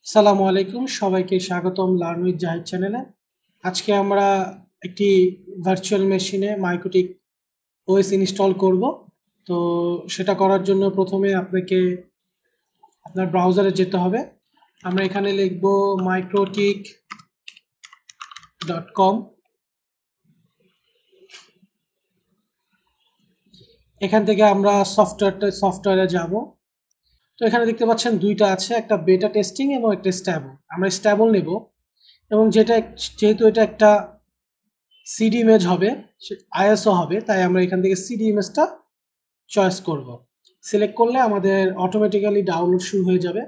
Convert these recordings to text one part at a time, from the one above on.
আসসালামু আলাইকুম, সবাইকে স্বাগতম লার্ন উইথ জাহিদ চ্যানেলে। আজকে আমরা একটি ভার্চুয়াল মেশিনে মাইক্রোটিক ওএস ইনস্টল করব। তো সেটা করার জন্য প্রথমে আপনাকে আপনার ব্রাউজারে যেতে হবে। আমরা এখানে লিখব microtik.com। এখান থেকে আমরা সফটওয়্যারে যাব। তো এখানে দেখতে পাচ্ছেন দুইটা আছে, একটা বেটা টেস্টিং এবং একটা স্ট্যাবল। আমরা স্ট্যাবল নেব এবং যেহেতু এটা একটা সিডি ইমেজ হবে, আইএসও হবে, তাই আমরা এখান থেকে সিডি ইমেজটা চয়েস করব। সিলেক্ট করলে আমাদের অটোমেটিক্যালি ডাউনলোড শুরু হয়ে যাবে।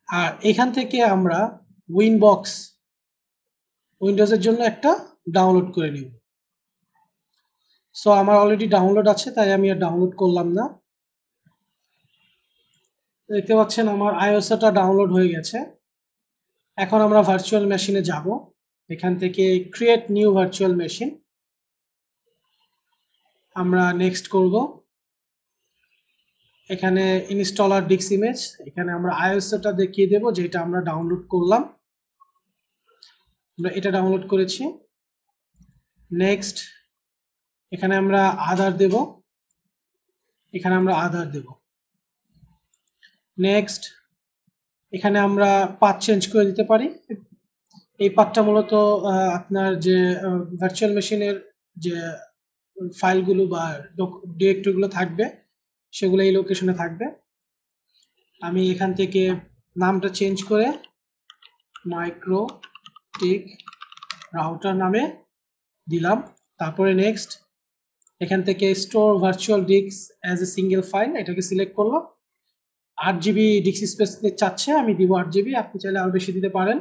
আর এখান থেকে আমরা উইন্ডোজের জন্য একটা ডাউনলোড করে নিব। সো আমার অলরেডি ডাউনলোড আছে, তাই আমি আর ডাউনলোড করলাম না। দেখতে পাচ্ছেন আমার আইওএসটা ডাউনলোড হয়ে গেছে। এখন আমরা ভার্চুয়াল মেশিনে যাব। এখান থেকে ক্রিয়েট নিউ ভার্চুয়াল মেশিন আমরা নেক্সট করব। এখানে ইনস্টলার ডিস্ক ইমেজ, এখানে আমরা আইওএসটা দেখিয়ে দেব যেটা আমরা ডাউনলোড করলাম। আমরা এটা ডাউনলোড করেছি। নেক্সট, এখানে আমরা আধার দেব। নেক্সট, এখানে আমরা পাথ চেঞ্জ করে দিতে পারি। এই পাথটা মূলত আপনার যে ভার্চুয়াল মেশিনের যে ফাইলগুলো বা ডিরেক্টরিগুলো থাকবে সেগুলো এই লোকেশনে থাকবে। আমি এখান থেকে নামটা চেঞ্জ করে মাইক্রোটিক রাউটার নামে দিলাম। তারপরে নেক্সট, এখান থেকে store virtual disk as a single file, এটাকে সিলেক্ট করলো। 8 GB ডিস্ক স্পেস চাচ্ছে, আমি দিব 8 GB, আপনি চাইলে আরো বেশি দিতে পারেন।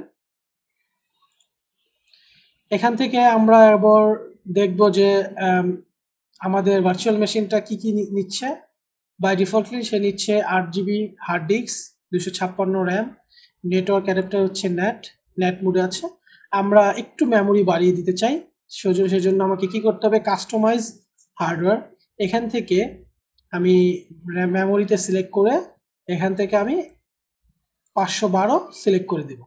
এখান থেকে আমরা এবার দেখব যে আমাদের ভার্চুয়াল মেশিনটা কি কি নিচ্ছে। বাই ডিফল্টলি সে নিচ্ছে 8 GB hard disk, 256 RAM, network adapter হচ্ছে নেট মোডে আছে। আমরা একটু মেমোরি বাড়িয়ে দিতে চাই, সেজন্য আমাকে কি করতে হবে, কাস্টমাইজ হার্ডওয়্যার। এখান থেকে আমি মেমোরিতে সিলেক্ট করে এখান থেকে আমি 512 সিলেক্ট করে দেব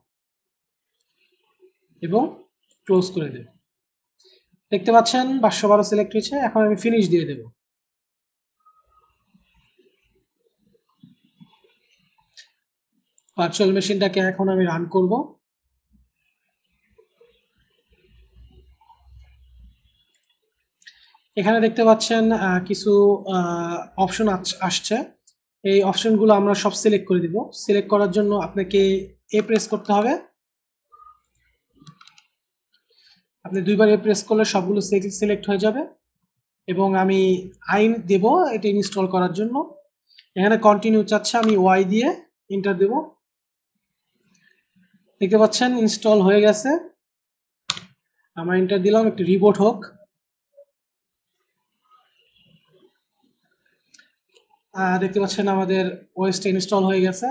এবং ক্লোজ করে দেব। দেখতে পাচ্ছেন 512 সিলেক্ট হয়েছে। এখন আমি ফিনিশ দিয়ে দেব। ভার্চুয়াল মেশিনটাকে এখন আমি রান করব। এখানে দেখতে পাচ্ছেন কিছু অপশন আসছে। এই অপশনগুলো আমরা সব সিলেক্ট করে দিব। সিলেক্ট করার জন্য আপনাকে এ প্রেস করতে হবে। আপনি দুইবার এ প্রেস করলে সবগুলো সিলেক্ট হয়ে যাবে এবং আমি আইন দেব এটা ইনস্টল করার জন্য। এখানে কন্টিনিউ চাচ্ছে, আমি ওয়াই দিয়ে এন্টার দেব। দেখতে পাচ্ছেন ইনস্টল হয়ে গেছে। আমরা এন্টার দিলাম, একটি রিবোট হোক। দেখতে পাচ্ছেন আমাদের ওএসটা ইনস্টল হয়ে গেছে।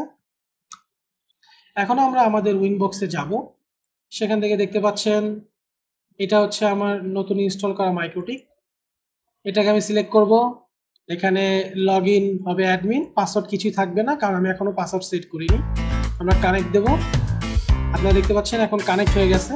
এখন আমরা আমাদের উইনবক্সে যাব। সেখান থেকে দেখতে পাচ্ছেন এটা হচ্ছে আমার নতুন ইনস্টল করা মাইক্রোটিক। এটাকে আমি সিলেক্ট করব। এখানে লগ ইন হবে অ্যাডমিন, পাসওয়ার্ড কিছুই থাকবে না কারণ আমি এখনো পাসওয়ার্ড সেট করিনি। আমরা কানেক্ট দেব। আপনারা দেখতে পাচ্ছেন এখন কানেক্ট হয়ে গেছে।